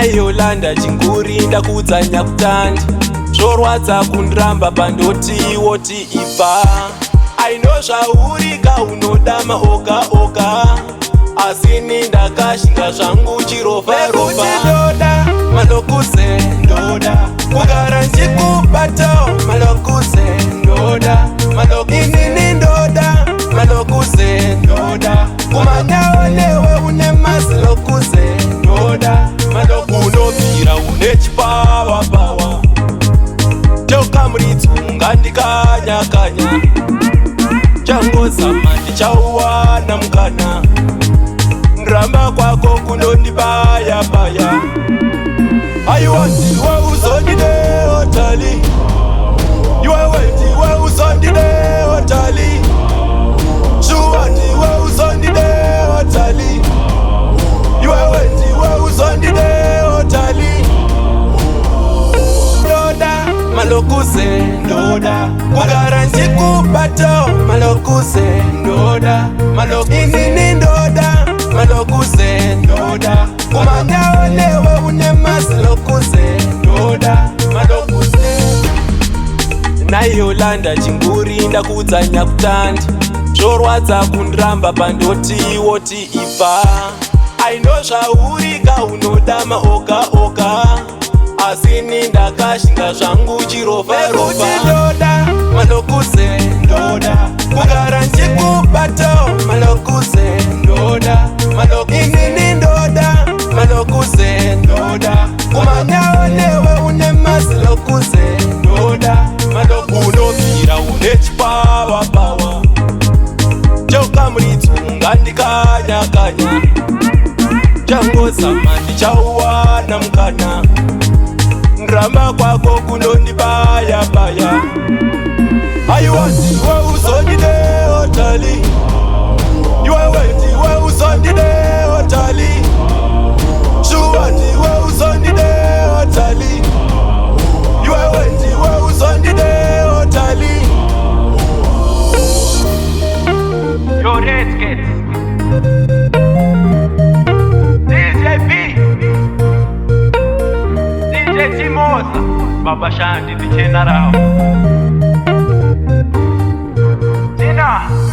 Yolanda chinguri ndakudzanya kutandi zvorwadza kundiramba pandoti woti ibva aino zvaurika unoda maoga oga asini ndakashinga zvangu chirofarofa ndoda malokuse ndoda kugara nchikubata malokuse ndoda inini ndoda malokuse ndoda kumanyaonewe une masilokuse ndoda unobvira une chipawa pawa tokamritsunga ndikanyakanya changozama ndichauwana mukana ndiramba kwako kunondibaya baya aiwa ndiwe uzondideotali iwewe ndiwe uzondideotali shuwa ndiwe uzondideotali iwewe ndiwe uzondideotali ndoda malokuse ndoda kugara nchikubato malokuse ndoda inini ndoda malokuse ndoda kumanyaonewe une masilokuse ndoda malokuse Yolanda chinguri ndakudzanya kutandi zvorwadza kundiramba pandoti woti ibva aino zvaurika unoda maoga oga asini ndakashinga zvangu chirofarofa ndoda malokuse ndoda kugara nchikubata malokuse ndoda inini ndoda malokuse ndoda kumanyaonewe une masilokuse ndoda unobvira une chipawa pawa tokamritsunga ndikanyakanya changozama ndichauwana mukana ndiramba kwako kunondibaya baya aiwa ndiwe uzondideotali iwewe ndiwe uzondideotali shuwa ndiwe uzondideotali iwewe ndiwe uzondideotali Yo, Redskins, DJ B, DJ Timosa, Baba Shanti, DJ Narao, Tina.